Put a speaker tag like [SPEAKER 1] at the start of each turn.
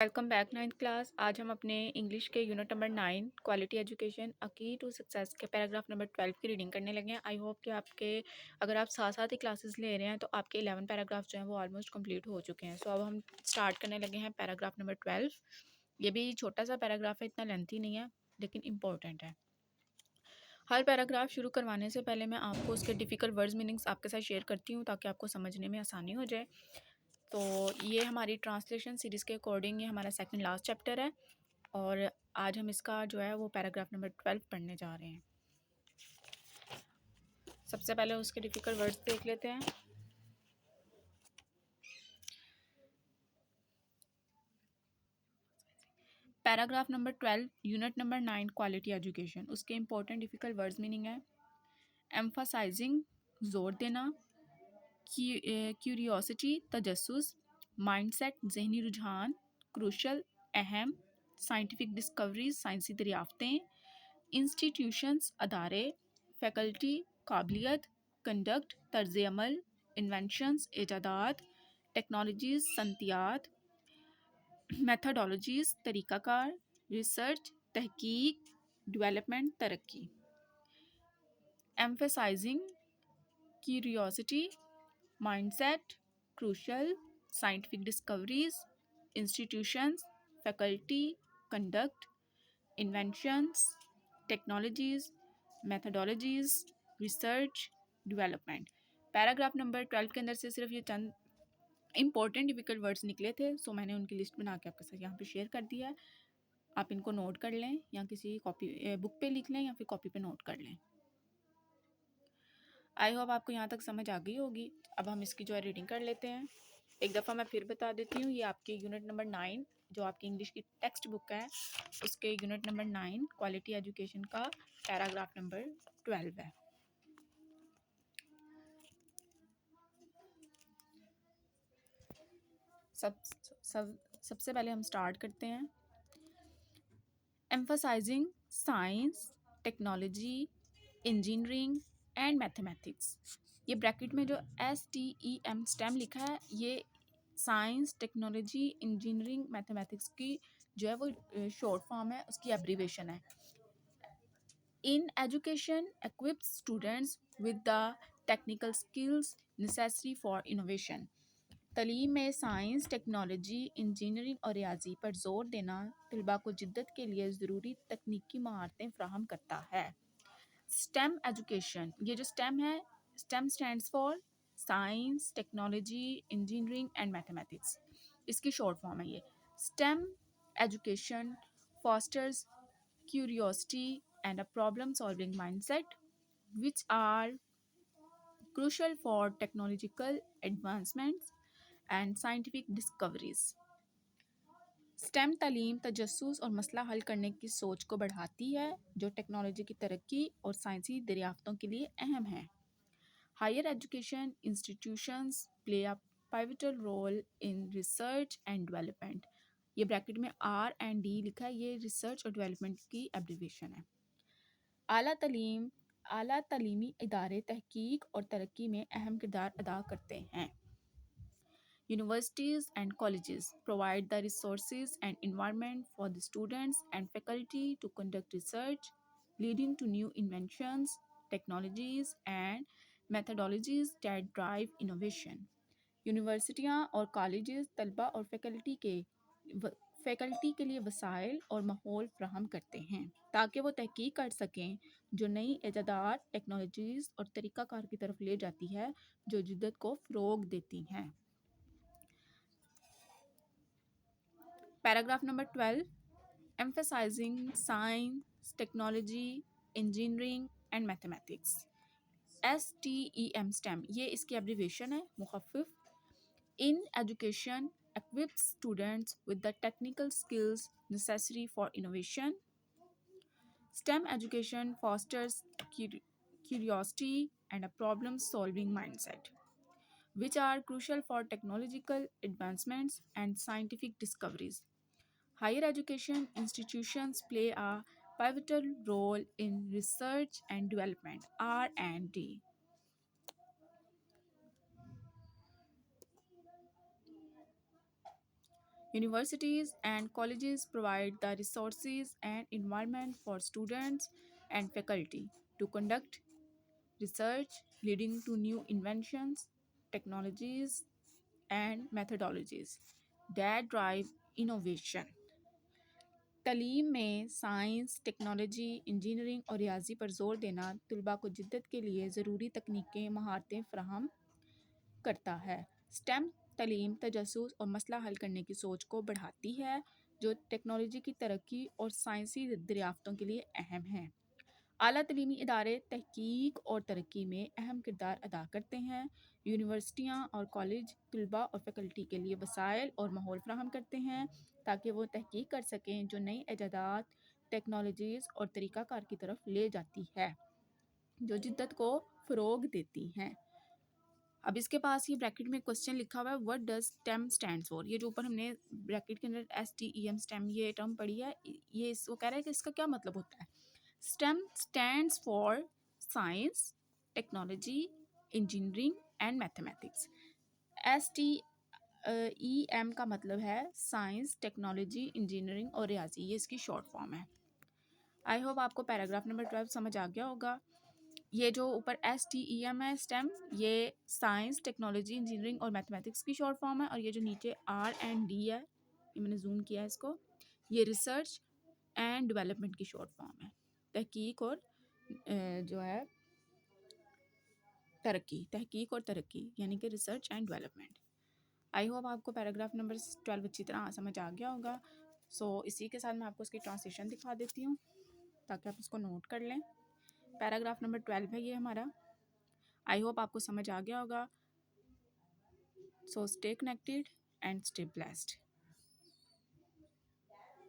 [SPEAKER 1] Welcome back ninth class. आज हम अपने इंग्लिश के यूनिट नंबर 9 क्वालिटी एजुकेशन अ की टू सक्सेस के पैराग्राफ नंबर 12 की रीडिंग करने लगे हैं। आई होप कि आपके अगर आप साथ साथ ही क्लासेस ले रहे हैं तो आपके 11 पैराग्राफ जो हैं वो ऑलमोस्ट कंप्लीट हो चुके हैं। सो अब हम स्टार्ट करने लगे हैं पैराग्राफ नंबर 12। ये भी छोटा सा पैराग्राफ है, इतना लेंथी नहीं है लेकिन इम्पोर्टेंट है। हर पैराग्राफ शुरू करवाने से पहले मैं आपको उसके डिफ़िकल्ट वर्ड्स मीनिंग्स आपके साथ शेयर करती हूँ ताकि आपको समझने में आसानी हो जाए। तो ये हमारी ट्रांसलेशन सीरीज़ के अकॉर्डिंग ये हमारा सेकंड लास्ट चैप्टर है और आज हम इसका जो है वो पैराग्राफ नंबर 12 पढ़ने जा रहे हैं। सबसे पहले उसके डिफ़िकल्ट वर्ड्स देख लेते हैं। Paragraph number 12 unit number 9 quality education, उसके इंपॉर्टेंट डिफ़िकल्ट वर्ड्स मीनिंग है एम्फसाइजिंग जोर देना, क्यूरियोसिटी तजस्सुस, माइंडसेट जहनी रुझान, क्रूशल अहम, साइंटिफिक डिस्कवरीज साइंसी दरियाफ्तें, इंस्टीट्यूशंस अदारे, फैकल्टी काबिलियत, कंडक्ट तर्ज अमल, इन्वेंशंस ईजादात, टेक्नोलॉजीज़ सनतियात, मेथडोलॉजीज़ तरीक़ाकार, रिसर्च तहकीक, डेवलपमेंट तरक्की। Emphasising curiosity, mindset, crucial, scientific discoveries, institutions, faculty, conduct, inventions, technologies, methodologies, research, development। Paragraph number 12 के अंदर से सिर्फ ये चंद इंपॉर्टेंट डिफिकल्ट वर्ड्स निकले थे, सो मैंने उनकी लिस्ट बना के आपके साथ यहाँ पे शेयर कर दिया है। आप इनको नोट कर लें या किसी कॉपी बुक पे लिख लें या फिर कॉपी पे नोट कर लें। आई होप आपको यहाँ तक समझ आ गई होगी। अब हम इसकी जो है रीडिंग कर लेते हैं। एक दफ़ा मैं फिर बता देती हूँ, ये आपकी यूनिट नंबर 9 जो आपकी इंग्लिश की टेक्स्ट बुक है उसके यूनिट नंबर 9 क्वालिटी एजुकेशन का पैराग्राफ नंबर 12 है। सबसे पहले हम स्टार्ट करते हैं। Emphasising science, technology, engineering and mathematics. ये ब्रैकेट में जो STEM स्टेम लिखा है ये साइंस, टेक्नोलॉजी, इंजीनियरिंग, मैथमेटिक्स की जो है वो शॉर्ट फॉर्म है, उसकी एब्रीवेशन है। In education equips students with the technical skills necessary for innovation. तालीम में साइंस, टेक्नोलॉजी, इंजीनियरिंग और रियाजी पर जोर देना तलबा को जिद्दत के लिए ज़रूरी तकनीकी महारतें फ्राहम करता है। स्टेम एजुकेशन, ये जो स्टेम है, stem stands for science, technology, engineering and mathematics, इसकी शॉर्ट फॉर्म है ये। Stem education fosters curiosity and a problem solving mindset which are crucial for technological advancements and scientific discoveries। Stem तालीम तजस्सुस और मसला हल करने की सोच को बढ़ाती है जो टेक्नोलॉजी की तरक्की और साइंसी दरियाफ्तों के लिए अहम है। Higher education institutions play a pivotal role in research and development. ये ब्रैकेट में R&D लिखा है, ये रिसर्च और डेवलपमेंट की एब्रीवेशन है। आला तालीमी इदारे तहकीक और तरक्की में अहम किरदार अदा करते हैं। Universities and colleges provide the resources and environment for the students and faculty to conduct research, leading to new inventions, technologies, and methodologies that drive innovation। यूनिवर्सिटियाँ और कॉलेजेस तलबा और फैकल्टी के लिए वसाइल और माहौल फ्राहम करते हैं ताकि वो तहकीक कर सकें जो नई इजादात, टेक्नोलॉजीज़ और तरीक़ाकार की तरफ ले जाती है जो जिद्दत को फ़रोग देती हैं। Paragraph number 12 emphasizing science, technology, engineering and mathematics। STEM STEM ये इसकी एब्रीवेशन है, मुखफ़िफ। In education equips students with the technical skills necessary for innovation। STEM education fosters curiosity and a problem solving mindset which are crucial for technological advancements and scientific discoveries। Higher education institutions play a pivotal role in research and development R&D। Universities and colleges provide the resources and environment for students and faculty to conduct research leading to new inventions, technologies, and methodologies that drive innovation. تعلیم میں science, technology, engineering اور ریاضی پر زور دینا طلباء کو جدت کے لیے ضروری تکنیکیں مہارتیں فراہم کرتا ہے۔ اسٹیم تعلیم تجسس اور مسئلہ حل کرنے کی سوچ کو بڑھاتی ہے جو ٹیکنالوجی کی ترقی اور سائنسی دریافتوں کے لیے اہم ہیں۔ اعلیٰ تعلیمی ادارے تحقیق اور ترقی میں اہم کردار ادا کرتے ہیں۔ یونیورسٹیاں اور کالج طلباء اور فیکلٹی کے لیے وسائل اور ماحول فراہم کرتے ہیں تاکہ وہ تحقیق کر سکیں جو نئی ایجادات، ٹیکنالوجیز اور طریقہ کار کی طرف لے جاتی ہے جو جدت کو فروغ دیتی ہیں۔ اب اس کے پاس یہ بریکٹ میں کوسچن لکھا ہوا ہے what does STEM stands for؟ یہ جو اوپر ہم نے بریکٹ کے اندر STEM STEM یہ ٹرم پڑھی ہے، یہ وہ کہہ رہا ہے کہ اس کا کیا مطلب ہوتا ہے۔ STEM stands for science, technology, engineering and mathematics۔ STEM کا مطلب ہے سائنس، ٹیکنالوجی، انجینئرنگ اور ریاضی، یہ اس کی شارٹ فارم ہے۔ آئی ہوپ آپ کو پیراگراف نمبر 12 سمجھ آ گیا ہوگا۔ یہ جو اوپر STEM ہے STEM، یہ سائنس، ٹیکنالوجی، انجینئرنگ اور میتھمیٹکس کی شارٹ فارم ہے، اور یہ جو نیچے R&D ہے، یہ میں نے زوم کیا ہے اس کو، یہ ریسرچ اینڈ ڈیولپمنٹ کی شارٹ فارم ہے۔ تحقیق اور جو ہے تحقیق اور ترقی یعنی کہ research and development. I hope آپ کو پیراگراف نمبر 12 اچھی طرح سمجھ آ گیا ہوگا۔ اسی کے ساتھ میں آپ کو اس کی ٹرانسلیشن دکھا دیتی ہوں تاکہ آپ اس کو نوٹ کر لیں۔ پیراگراف نمبر 12 ہے یہ ہمارا۔ آئی ہوپ آپ کو سمجھ آ گیا ہوگا۔ Stay connected and stay blessed.